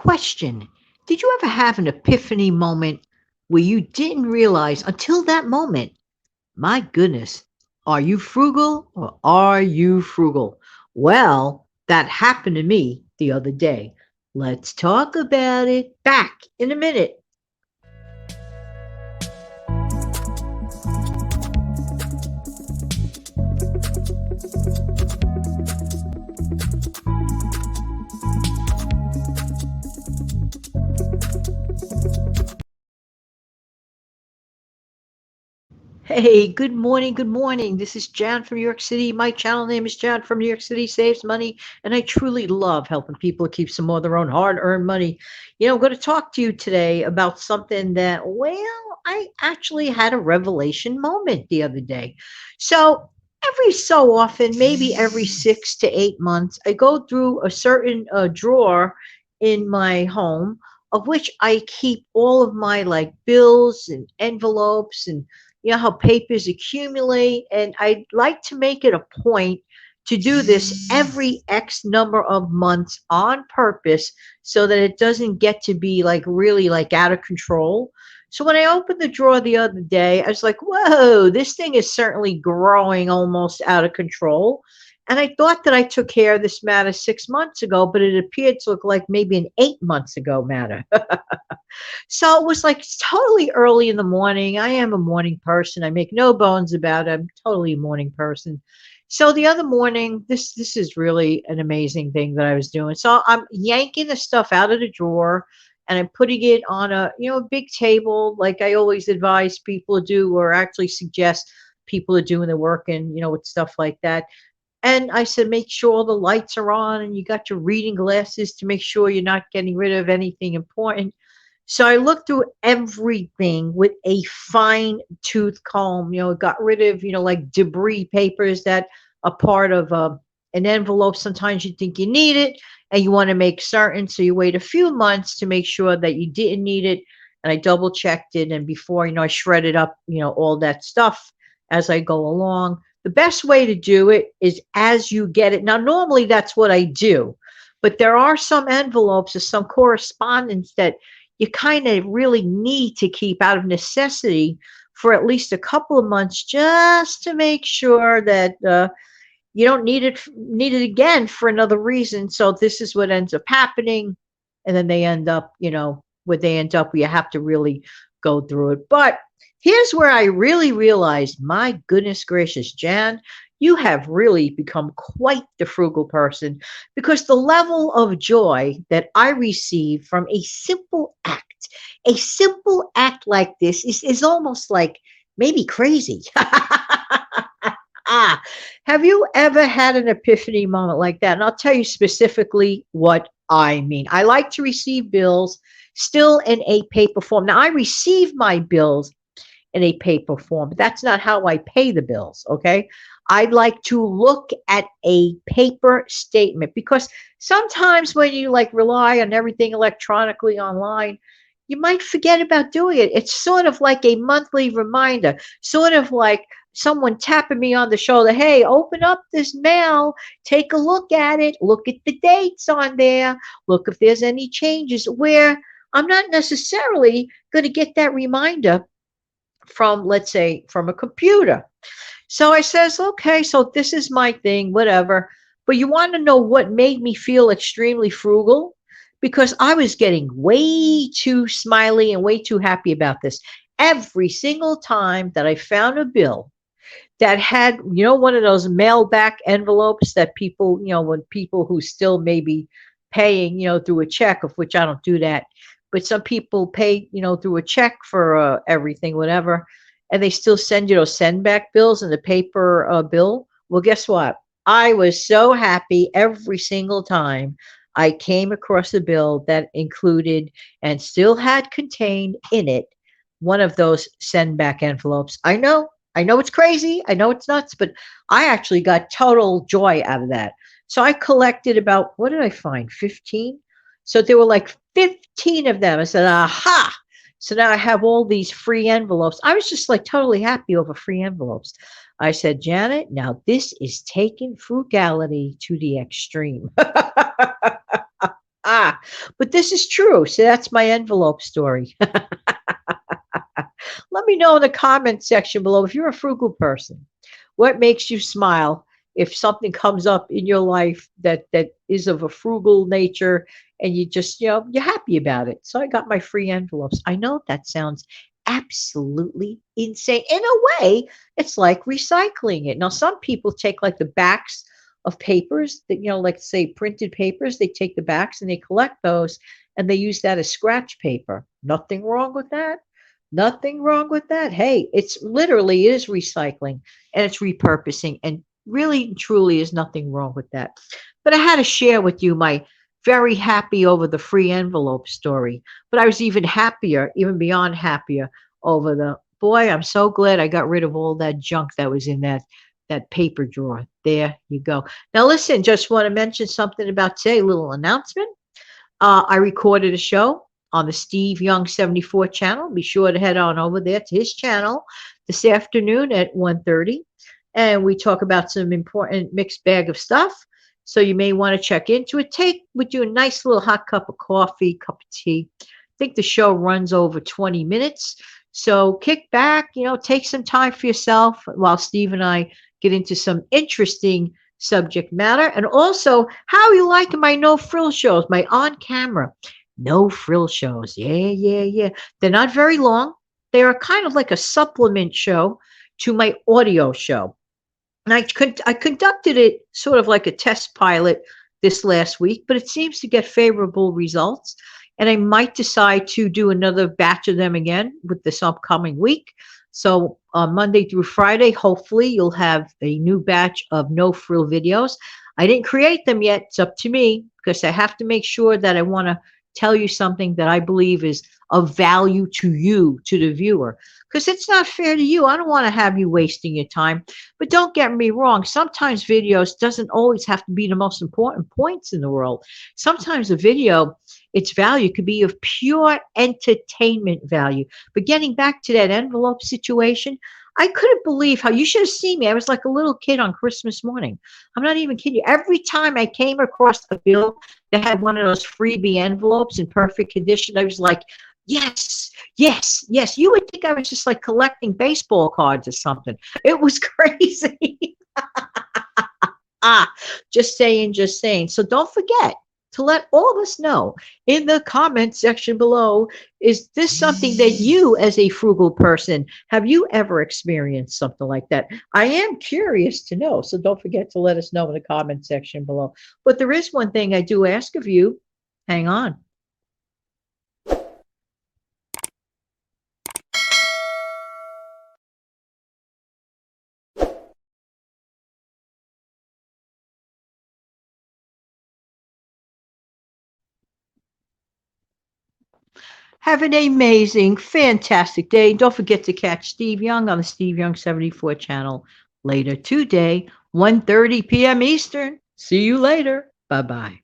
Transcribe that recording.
Question. Did you ever have an epiphany moment where you didn't realize until that moment, my goodness, are you frugal or are you frugal? Well, that happened to me the other day. Let's talk about it back in a minute. Hey, good morning, good morning. This is Jan from New York City. My channel name is Jan from New York City Saves Money, and I truly love helping people keep some more of their own hard-earned money. I'm going to talk to you today about something that, well, I actually had a revelation moment the other day. So, every so often, maybe every 6 to 8 months, I go through a certain drawer in my home of which I keep all of my like bills and envelopes and how papers accumulate. And I'd like to make it a point to do this every X number of months on purpose so that it doesn't get to be like really like out of control. So when I opened the drawer the other day, I was like, whoa, this thing is certainly growing almost out of control. And I thought that I took care of this matter 6 months ago, but it appeared to look like maybe an 8 months ago matter. So it was like totally early in the morning. I am a morning person. I make no bones about it. I'm totally a morning person. So the other morning, this is really an amazing thing that I was doing. So I'm yanking the stuff out of the drawer and I'm putting it on a big table like I always advise people to do or actually suggest people to do when they're working, with stuff like that. And I said, make sure all the lights are on and you got your reading glasses to make sure you're not getting rid of anything important. So I looked through everything with a fine tooth comb, got rid of, like debris papers that are part of an envelope. Sometimes you think you need it and you want to make certain. So you wait a few months to make sure that you didn't need it. And I double checked it. And before, I shredded up, all that stuff as I go along. The best way to do it is as you get it. Now, normally that's what I do, but there are some envelopes or some correspondence that you kind of really need to keep out of necessity for at least a couple of months just to make sure that you don't need it again for another reason. So this is what ends up happening, and then they end up, where they end up, where you have to really go through it. But here's where I really realized, my goodness gracious, Jan, you have really become quite the frugal person because the level of joy that I receive from a simple act like this is almost like maybe crazy. Ah, have you ever had an epiphany moment like that? And I'll tell you specifically what I mean. I like to receive bills still in a paper form. Now, I receive my bills in a paper form, but that's not how I pay the bills, okay? I'd like to look at a paper statement because sometimes when you like rely on everything electronically online, you might forget about doing it. It's sort of like a monthly reminder, sort of like someone tapping me on the shoulder. Hey, open up this mail, take a look at it, look at the dates on there, look if there's any changes where I'm not necessarily going to get that reminder from, let's say, from a computer. So I says, okay, so this is my thing, whatever. But you want to know what made me feel extremely frugal? Because I was getting way too smiley and way too happy about this. Every single time that I found a bill that had, one of those mail back envelopes that people, when people who still may be paying, through a check, of which I don't do that, but some people pay, through a check for everything, whatever, and they still send, send back bills in the paper bill. Well, guess what? I was so happy every single time I came across a bill that included and still had contained in it one of those send back envelopes. I know it's crazy. I know it's nuts, but I actually got total joy out of that. So I collected about, what did I find? 15? So there were like 15 of them. I said, aha. So now I have all these free envelopes. I was just like totally happy over free envelopes. I said, Janet, now this is taking frugality to the extreme. Ah, But this is true. So that's my envelope story. Let me know in the comment section below if you're a frugal person. What makes you smile if something comes up in your life that is of a frugal nature and you just, you're happy about it. So I got my free envelopes. I know that sounds absolutely insane. In a way, it's like recycling it. Now, some people take like the backs of papers that, like say printed papers, they take the backs and they collect those and they use that as scratch paper. Nothing wrong with that. Nothing wrong with that. Hey, it's literally is recycling and it's repurposing, and really truly is nothing wrong with that. But I had to share with you my very happy over the free envelope story. But I was even happier, even beyond happier over the boy, I'm so glad I got rid of all that junk that was in that paper drawer. There you go. Now listen, just want to mention something about today, a little announcement. I recorded a show on the Steve Young 74 channel. Be sure to head on over there to his channel this afternoon at 1:30. And we talk about some important mixed bag of stuff. So you may want to check into it. Take with you a nice little hot cup of coffee, cup of tea. I think the show runs over 20 minutes. So kick back, take some time for yourself while Steve and I get into some interesting subject matter. And also, how are you liking my no frill shows, my on camera no frill shows? Yeah, yeah, yeah. They're not very long. They are kind of like a supplement show to my audio show. And I conducted it sort of like a test pilot this last week, but it seems to get favorable results. And I might decide to do another batch of them again with this upcoming week. So Monday through Friday, hopefully you'll have a new batch of no frill videos. I didn't create them yet. It's up to me because I have to make sure that I want to tell you something that I believe is of value to you, to the viewer, because it's not fair to you. I don't want to have you wasting your time. But don't get me wrong. Sometimes videos doesn't always have to be the most important points in the world. Sometimes a video, its value could be of pure entertainment value. But getting back to that envelope situation, I couldn't believe how you should have seen me. I was like a little kid on Christmas morning. I'm not even kidding you. Every time I came across a bill that had one of those freebie envelopes in perfect condition, I was like, yes, yes, yes. You would think I was just like collecting baseball cards or something. It was crazy. Just saying, just saying. So don't forget to let all of us know in the comment section below, is this something that you as a frugal person, have you ever experienced something like that? I am curious to know. So don't forget to let us know in the comment section below. But there is one thing I do ask of you. Hang on. Have an amazing, fantastic day. Don't forget to catch Steve Young on the Steve Young 74 channel later today, 1:30 p.m. Eastern. See you later. Bye-bye.